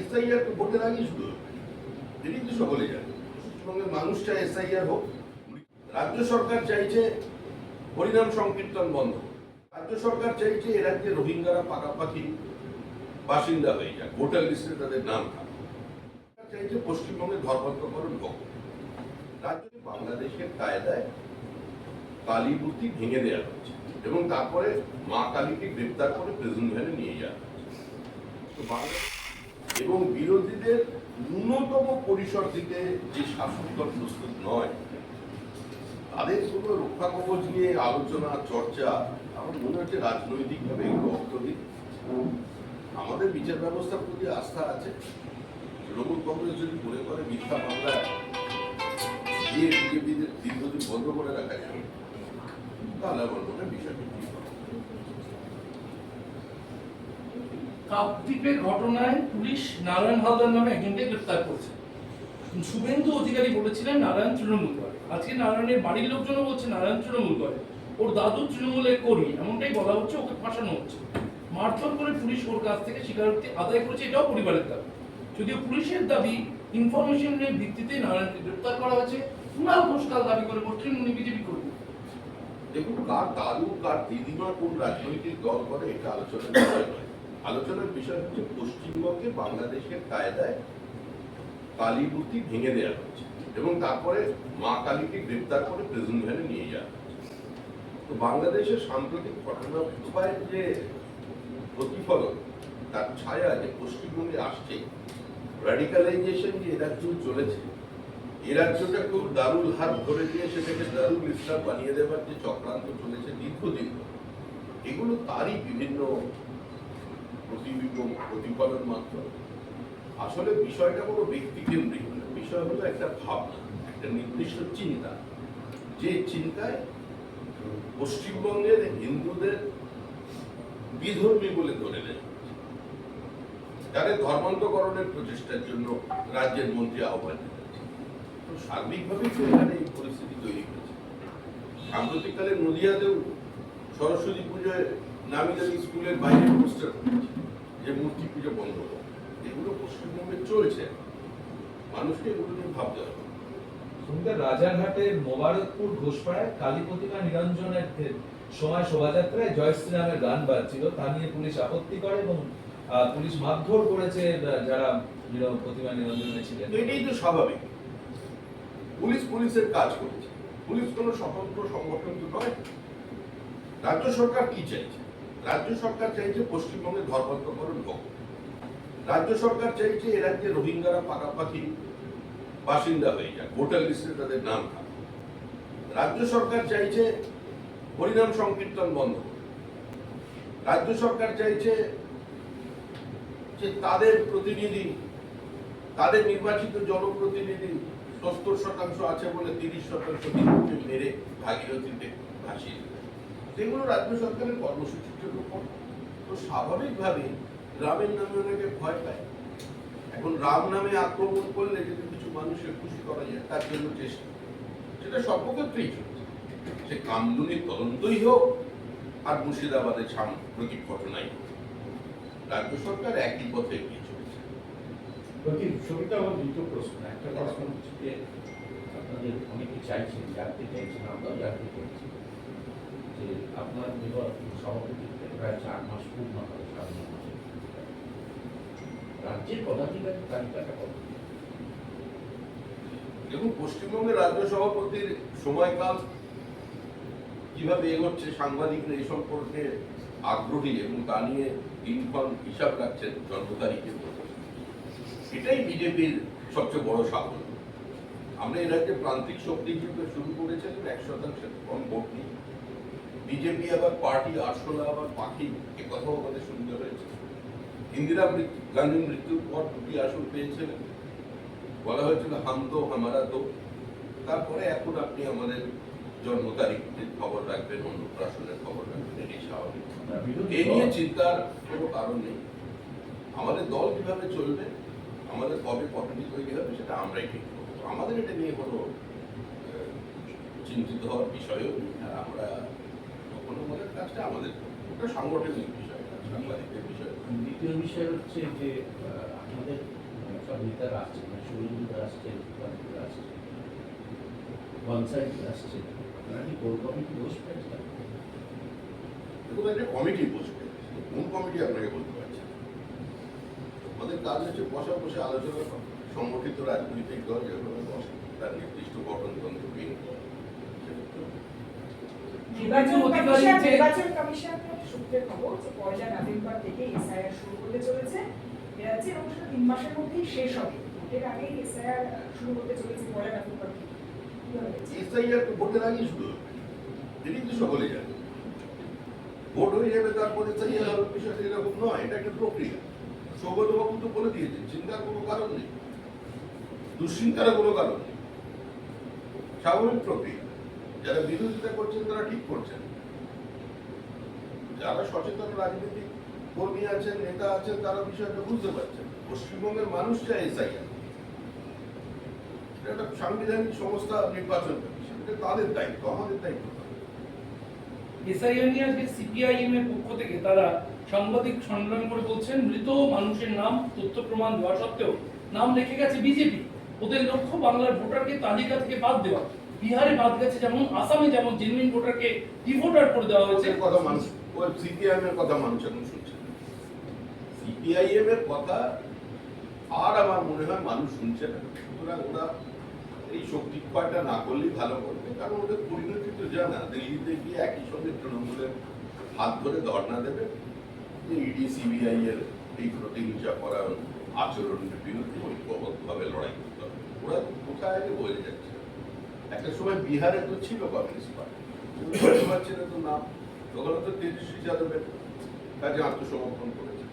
SIR তো ভোটের আগেই শুরু হবে, এটি তো সকলে জানে। পশ্চিমবঙ্গের মানুষ চায় এসআইআর হোক। রাজ্য সরকার চাইছে হরিনাম সংকীর্তন বন্ধ। রাজ্য সরকার চাইছে এ রাজ্যে রোহিঙ্গারা পাকাপাকি বাসিন্দা হয়ে যায়, ভোটার লিস্টে তাদের নাম থাকে। চাইছে পশ্চিমবঙ্গে ধর্মান্তকরণ হোক। রাজ্যে বাংলাদেশের কায়দায় কালী মূর্তি ভেঙে দেওয়া হচ্ছে এবং তারপরে মা কালীকে গ্রেপ্তার করে প্রিজন ভ্যানে নিয়ে যাওয়া হচ্ছে। এবং বিরোধীদের ন্যূনতম পরিসর দিতে যে শাসক দল প্রস্তুত নয়, তাদের কোনো রক্ষা কবচ নিয়ে আলোচনা চর্চা আমার মনে হচ্ছে রাজনৈতিকভাবে এগুলো অর্থহীন। আমাদের বিচার ব্যবস্থার প্রতি আস্থা আছে। তৃণমূল কংগ্রেস যদি মনে করে মিথ্যা মামলায় দিয়ে বিজেপিদের দীর্ঘদিন বন্ধ করে রাখা যাবে, তাহলে আমার মনে হয় বিষয়টি ঠিক হবে। কাকদ্বীপের ঘটনায় পুলিশ নারায়ণ হালদার নামে একজনকে গ্রেফতার করেছে। শুভেন্দু অধিকারী বলেছিলেন নারায়ণ তৃণমূল করে, আজকে নারায়ণের বাড়ির লোকজনও বলছে নারায়ণ তৃণমূল করে, ওর দাদু তৃণমূলের কর্মী, এমনটাই বলা হচ্ছে। ওকে ফাঁসানো হচ্ছে, মারধর করে পুলিশ ওর কাছ থেকে স্বীকারোক্তি আদায় করেছে, এটাও পরিবারের দাবি। যদিও পুলিশের দাবি ইনফরমেশনের ভিত্তিতে নারায়ণকে গ্রেফতার করা হয়েছে। কুণাল ঘোষ কাল দাবি করে বলছেন উনি বিজেপি কর্মী। দেখুন, কার দাদু কার দিদিমা কোন রাজনৈতিক দল করে এটা আলোচনার বিষয় নয়। আলোচনার বিষয় হচ্ছে পশ্চিমবঙ্গে বাংলাদেশের কায়দায় কালী মূর্তি ভেঙে দেওয়া হচ্ছে এবং তারপরে মা কালীকে গ্রেপ্তার করে প্রিজন ভ্যানে নিয়ে যাওয়া হচ্ছে। তো বাংলাদেশের সাম্প্রতিক ঘটনার যে প্রতিফলন, তার ছায়া যে পশ্চিমবঙ্গে আসছে, র্যাডিকালাইজেশন যে রাজ্যে চলেছে, এ রাজ্যটাকেও দারুল হাত ধরে দিয়ে সেটাকে দারুল ইসলাম বানিয়ে দেওয়ার যে চক্রান্ত চলেছে দীর্ঘদিন, এগুলো তারই বিভিন্ন প্রতিফলন মাত্র। আসলে বিষয়টা কোনো ব্যক্তি কেন্দ্রিক না, বিষয় হলো একটা ভাবনা, একটা নির্দিষ্ট চিন্তা, যে চিন্তায় পশ্চিমবঙ্গের হিন্দুদের বিধর্মী বলে ধরে নেয়, তাদের ধর্মান্তকরণের প্রচেষ্টার জন্য রাজ্যের মন্ত্রী আহ্বান জানিয়েছে। তো সার্বিকভাবে এখানে এই পরিস্থিতি তৈরি হয়েছে। সাম্প্রতিককালে নদিয়াতেও সরস্বতী পুজোয় নামি দামি স্কুলের বাইরে পোস্টার করেছে যে মূর্তি পুজো বন্ধ হবে। এগুলো পশ্চিমবঙ্গে চলছে, মানুষকে এগুলো নিয়ে ভাবতে হবে। রাজারহাটের মোবারকপুর ঘোষপাড়ায় কালী প্রতিমা নিরঞ্জনের সময় শোভাযাত্রায় জয় শ্রীরামের গান বাজছিল, তা নিয়ে পুলিশ আপত্তি করে এবং পুলিশ মারধর করেছে যারা প্রতিমা নিরঞ্জনে ছিলেন। এটাই তো স্বাভাবিক, পুলিশের কাজ করেছে। পুলিশ কোনো স্বতন্ত্র সংগঠন তো নয়। রাজ্য সরকার কি চাইছে? রাজ্য সরকার চাইছে পশ্চিমবঙ্গে ধর্মান্তকরণ হোক। রাজ্য সরকার চাইছে এ রাজ্যে রোহিঙ্গারা পাকাপাকি বাসিন্দা হয়ে যায়, ভোটার লিস্টে তাদের নাম থাকে। রাজ্য সরকার চাইছে হরিনাম সংকীর্তন বন্ধ। রাজ্য সরকার চাইছে যে তাদের প্রতিনিধি, তাদের নির্বাচিত জনপ্রতিনিধি ৭০% আছে বলে ৩০% হিন্দুকে মেরে ভাগীরথীতে ভাসিয়ে দেবে। সেগুলো রাজ্য সরকারের কর্মসূচির জন্য তো স্বাভাবিকভাবে রামের নামে অনেকে ভয় পায়। এখন রাম নামে আক্রমণ করলে যদি কিছু মানুষকে খুশি করা যায়, তার জন্য চেষ্টা, সেটা সর্বক্ষেত্রেই চলছে। সে কামদুনির তদন্তই হোক আর মুর্শিদাবাদের সাম্প্রতিক ঘটনাই হোক, রাজ্য সরকার একই পথে এগিয়ে চলেছে। ছবিটা আমার দুটো প্রশ্ন। একটা প্রশ্ন হচ্ছে যে আপনাদের অনেকে চাইছেন, জানতে চাইছেন, আমরাও জানতে চাইছি যে আপনার সভাপতিত্বে প্রায় 4 মাস পূর্ণ হয়, 7 মাসে রাজ্যের পদাধিকারী তালিকাটা কত? দেখুন, পশ্চিমবঙ্গের রাজ্য সভাপতির সময়কাল কিভাবে এগোচ্ছে, সাংবাদিকরা এই সম্পর্কে আগ্রহী এবং তা নিয়ে দিনক্ষণ হিসাব রাখছেন জন্ম তারিখের মতো। এটাই বিজেপির সবচেয়ে বড় সাফল্য। আমরা এর আগে প্রান্তিক শক্তি হিসেবে শুরু করেছিলাম, 1% কম ভোট নিয়ে। বিজেপি আবার পার্টি আরশোলা আবার পাখি, একথাও আমাদের শুনতে হয়েছে। ইন্দিরা গান্ধীর মৃত্যুর পর 2টি আসন পেয়েছিলেন, বলা হয়েছিল হাম তো হামারা তো। তারপরে এখন আপনি আমাদের জন্ম তারিখের খবর রাখবেন, অন্নপ্রাশনের খবর রাখবেন, এটাই স্বাভাবিক। এই নিয়ে চিন্তার কোনো কারণ নেই। আমাদের দল কিভাবে চলবে, আমাদের কবে কমিটি তৈরি হবে, সেটা আমরাই ঠিক করবো। আমাদের এটা নিয়ে কোনো চিন্তিত হওয়ার বিষয়ও নেই। আর আমরা কখনো আমাদের কাজটা আমাদের ওটা সাংগঠনিক বিষয়, সাংবাদিকদের বিষয়। দ্বিতীয় বিষয় হচ্ছে যে আমাদের নেতারা আসছেন, মানে শুভেন্দুরা আসছেন, দীপাঞ্জলিরা আসছেন, বনসাইরা আসছেন, ওনারা কি কোর কমিটি দোষ পেয়েছেন? দেখুন, একটা কমিটি বসবে, কোন কমিটি আপনাকে বলতে পারছি না। আমাদের কাজ হচ্ছে বসা বসে আলোচনা করা। সংগঠিত রাজনৈতিক দল যেভাবে বসে তার নির্দিষ্ট গঠনতন্ত্র মেনে নির্বাচন কমিশনের সূত্রে খবর যে 1 নভেম্বর থেকে এসআইআর শুরু করতে চলেছে রাজ্যে, এবং সেটা 3 মাসের মধ্যেই শেষ হবে। ভোটের আগেই এসআইআর শুরু করতে চলেছে 1 নভেম্বর থেকে। এসআইআর তো ভোটের আগেই শুরু হবে, এটি তো সকলে জানে। ভোট হয়ে যাবে তারপরে এসআইআর বিষয়টা এরকম নয়, এটা একটা প্রক্রিয়া। সৌগতবাবু তো বলে দিয়েছেন, চিন্তার কোনো কারণ নেই, দুশ্চিন্তার কোনো কারণ নেই, স্বাভাবিক প্রক্রিয়া। যারা বিরোধিতা করছেন তারা ঠিক করছেন, যারা সচেতন রাজনৈতিক কর্মী আছেন, নেতা আছেন, তারা বিষয়টা বুঝতে পারছেন। পশ্চিমবঙ্গের মানুষ চায় এসআইআর, এটা একটা সাংবিধানিক সংস্থা, নির্বাচন কমিশন, এটা তাদের দায়িত্ব, আমাদের দায়িত্ব না। এসআইআর নিয়ে আজকে সিপিআইএম এর পক্ষ থেকে তারা সাংবাদিক সম্মেলন করে বলছেন, মৃত মানুষের নাম তথ্য প্রমাণ দেওয়া সত্ত্বেও নাম রেখে গেছে বিজেপি। ওদের লক্ষ্য বাংলার ভোটারকে তালিকা থেকে বাদ দেওয়া। বিহারে বাদ গেছে যেমন, আসামে যেমন জেনুইন ভোটারকে ডিভোটার করে দেওয়া হয়েছে। ওদের কথা মানুষ, ওই সিপিআইএম এর কথা মানুষ এখন শুনছে, সিপিআইএম এর কথা আর আমার মনে হয় মানুষ শুনছে না। সুতরাং ওরা এই শক্তি ক্ষয়টা না করলেই ভালো করবে, কারণ ওদের পরিণতি তো জানা। দিল্লিতে গিয়ে একই সঙ্গে তৃণমূলের হাত ধরে ধর্ণা দেবে যে ইডি সিবিআই এর এই প্রতিহিংসা করার আচরণের বিরুদ্ধে ঐক্যবদ্ধভাবে লড়াই করতে হবে। ওরা কোথায় আগে বলে যাচ্ছে। একটা সময় বিহারে তো ছিল কমিউনিস্ট পার্টি, পাচ্ছে না তো নাম, ওখানে তো তেজস্বী যাদবের কাজে আত্মসমর্পণ করেছে।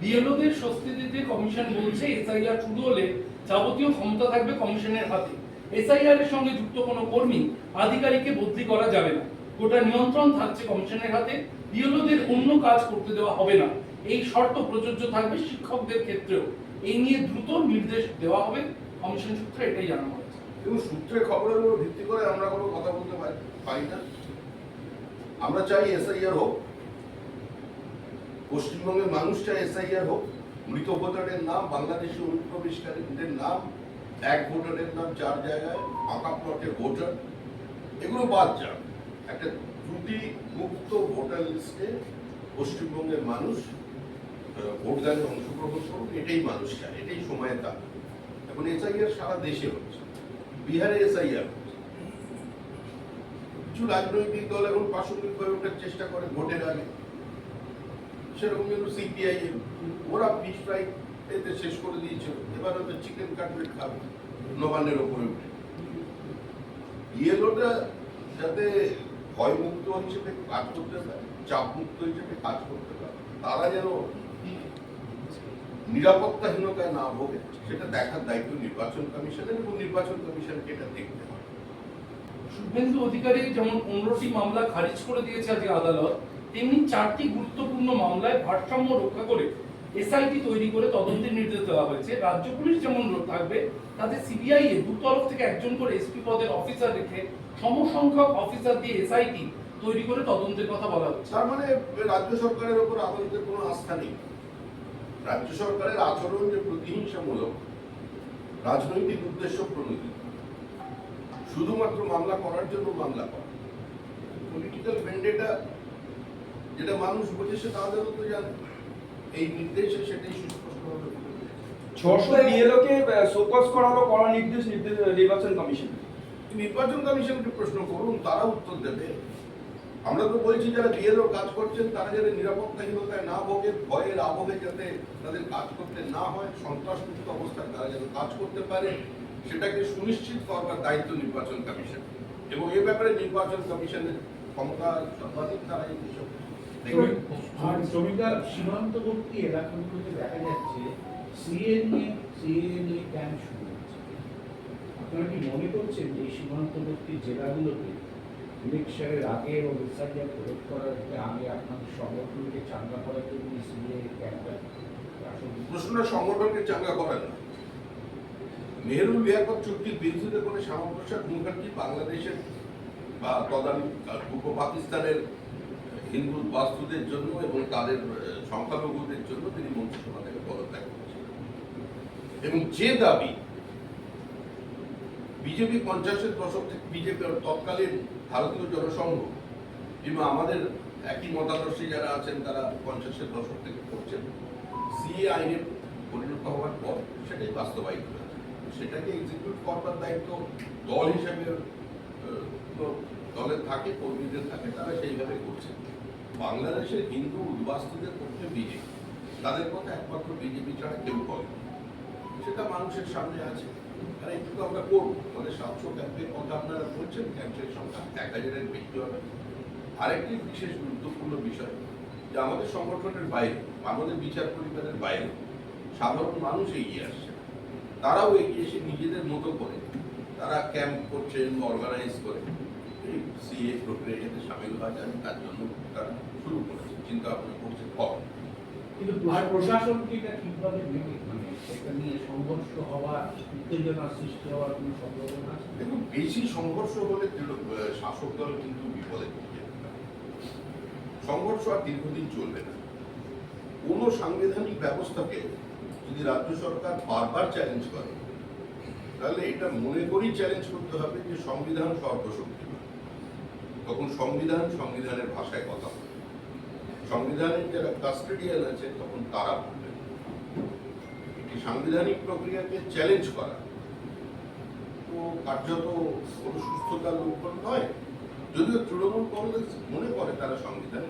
বিএলওদের স্বস্তি দিতে কমিশন বলছে, এসআইআর শুরু হলে যাবতীয় ক্ষমতা থাকবে কমিশনের হাতে। এসআইআর এর সঙ্গে যুক্ত কোনো কর্মী আধিকারিককে বদলি করা যাবে না, গোটা নিয়ন্ত্রণ থাকছে কমিশনের হাতে। বিএলওদের অন্য কাজ করতে দেওয়া হবে না, এই শর্ত প্রযোজ্য থাকবে শিক্ষকদের ক্ষেত্রেও। এই নিয়ে দ্রুত নির্দেশ দেওয়া হবে, কমিশন সূত্রে এটাই জানানো হয়েছে। এবং সূত্রের খবরের উপর ভিত্তি করে আমরা কোনো কথা বলতে পারি না। আমরা চাই এসআইআর হোক, পশ্চিমবঙ্গের মানুষ চায় এসআইআর হোক। মৃত ভোটারের নাম, বাংলাদেশি অনুপ্রবেশকারীদের নাম, এক ভোটারের নাম 4 জায়গায়, ফাঁকা প্লটে ভোটার, এগুলো বাদ যাক। একটা ত্রুটি মুক্ত ভোটার লিস্টে পশ্চিমবঙ্গের মানুষ ভোটদানে অংশগ্রহণ করুন, এটাই মানুষ চায়, এটাই সময়ের দাবি। এখন এসআইআর সারা দেশে হচ্ছে, বিহারে এসআইআর হচ্ছে। কিছু রাজনৈতিক দল এখন প্রাসঙ্গিক হয়ে ওঠার চেষ্টা করে ভোটের আগে, সেরকম কিন্তু সিপিআইএম, ওরা ফিশ ফ্রাই এতে শেষ করে দিয়েছিল, এবার হয়তো চিকেন কাটলেট খাবে নবান্নের ওপরে উঠে। ইয়েলোটা যাতে ভয়মুক্ত হিসেবে কাজ করতে পারে, চাপ মুক্ত হিসেবে কাজ করতে পারে, তারা যেন নিরাপত্তাহীনতায় না ভোগে, সেটা দেখার দায়িত্ব নির্বাচন কমিশনের, এবং নির্বাচন কমিশনকে এটা দেখতে হবে। শুভেন্দু অধিকারী যেমন 15টি মামলা খারিজ করে দিয়েছে আজকে আদালত, তেমনি 4টি গুরুত্বপূর্ণ মামলায় ভারসাম্য রক্ষা করে এসআইটি তৈরি করে তদন্তের নির্দেশ দেওয়া হয়েছে। রাজ্য পুলিশ যেমন থাকবে, তাতে সিবিআই এর দু তরফ থেকে একজন করে এসপি পদের অফিসার রেখে সমসংখ্যক অফিসার দিয়ে এসআইটি তৈরি করে তদন্তের কথা বলা হচ্ছে। তার মানে রাজ্য সরকারের উপর আদালতের কোনো আস্থা নেই। রাজ্য সরকারের আচরণ যে প্রতিহিংসামূলক, রাজনৈতিক উদ্দেশ্য প্রণোদিত, শুধুমাত্র মামলা করার জন্য মামলা করা, পলিটিক্যাল ভেন্ডেটা যেটা মানুষ বোঝে সেটা আদালত তো জানে। এই নির্দেশে সেটাই সুস্পষ্টভাবে বলে দিয়েছে। 600 বিএলওকে শোকজ করা হলো, কড়া নির্দেশ নির্বাচন কমিশন। নির্বাচন কমিশনকে প্রশ্ন করুন, তারা উত্তর দেবে। আমরা তো বলছি যারা বিএলও কাজ করছেন তারা যাতে নিরাপত্তাহীনতায় না ভোগে, ভয়ের আবহে যাতে তাদের কাজ করতে না হয়, সন্ত্রাসমুক্ত অবস্থায় তারা যাতে কাজ করতে পারে, সেটাকে সুনিশ্চিত করবার দায়িত্ব নির্বাচন কমিশন, এবং এ ব্যাপারে নির্বাচন কমিশনের ক্ষমতা সর্বাধিক, তারা এই বিষয় দেখবেন। আর জমিদার সীমান্তবর্তী এলাকাগুলোতে দেখা যাচ্ছে সিএনএ ক্যাম্প শুরু হচ্ছে। আপনারা কি মনে করছেন যে এই সীমান্তবর্তী জেলাগুলোতে ইলেকশনের আগে এবং এসআইআর প্রয়োগ করার আগে আপনাদের সংগঠনকে চাঙ্গা করার জন্য সিএনএ ক্যাম্পটা প্রশ্নটা সংগঠনকে চাঙ্গা করার না। নেহরু লিয়াকত চুক্তির বিরুদ্ধে কোনো শ্যামাপ্রসাদ মুখার্জি বাংলাদেশের বা পূর্ব পাকিস্তানের হিন্দু বাস্তুদের জন্য এবং তাদের সংখ্যালঘুদের জন্য তিনি মন্ত্রিসভা থেকে পদত্যাগ করেছেন। এবং যে দাবি বিজেপি 50-এর দশক থেকে বিজেপি তৎকালীন ভারতীয় জনসংঘ কিংবা আমাদের একই মতাদর্শী যারা আছেন তারা 50-এর দশক থেকে করছেন, সিএ আইনে পরিণত হওয়ার পর সেটাই বাস্তবায়িত হয়েছে। সেটাকে এক্সিকিউট করবার দায়িত্ব দল হিসেবে দলের থাকে, কর্মীদের থাকে, তারা সেইভাবে করছে। বাংলাদেশের হিন্দু উদ্বাস্তুদের পক্ষে বিজেপি, তাদের কথা একমাত্র বিজেপি ছাড়া কেউ করে না। সেটা মানুষের সামনে আছে, আর একটু তো আমরা করবো। আমাদের 700 ক্যাম্পের কথা আপনারা বলছেন, ক্যাম্পের সংখ্যা 1000-এর বেশি হবে। আরেকটি বিশেষ গুরুত্বপূর্ণ বিষয় যে আমাদের সংগঠনের বাইরে, আমাদের বিচার পরিবারের বাইরে সাধারণ মানুষ এগিয়ে আসছে। তারাও এগিয়ে এসে নিজেদের মতো করে তারা ক্যাম্প করছেন, অর্গানাইজ করে এই সিএ প্রক্রিয়াতে সামিল হওয়া যায়, তার জন্য তারা শুরু করেছে, চিন্তা ভাবনা করছে কবে। কিন্তু আর প্রশাসন কি এটা ঠিকভাবে নেবে, মানে এটা নিয়ে সংঘর্ষ হওয়া, উত্তেজনা সৃষ্টি হওয়ার কোনো সম্ভাবনা আছে? দেখুন, বেশি সংঘর্ষ হলে শাসক দল কিন্তু বিপদে পড়ে যেতে পারে। সংঘর্ষ আর দীর্ঘদিন চলবে না। কোনো সাংবিধানিক ব্যবস্থাকে যদি রাজ্য সরকার বারবার চ্যালেঞ্জ করে, তাহলে এটা মনে করেই চ্যালেঞ্জ করতে হবে যে সংবিধান সর্বশক্তিমান। তখন সংবিধানের ভাষায় কথা বলবে, সংবিধানের যারা কাস্টোডিয়ান আছে তখন তারা বলবেন। একটি সাংবিধানিক প্রক্রিয়াকে চ্যালেঞ্জ করা তো কার্যত কোনো সুস্থতার লক্ষণ নয়। যদিও তৃণমূল কংগ্রেস মনে করে তারা সংবিধান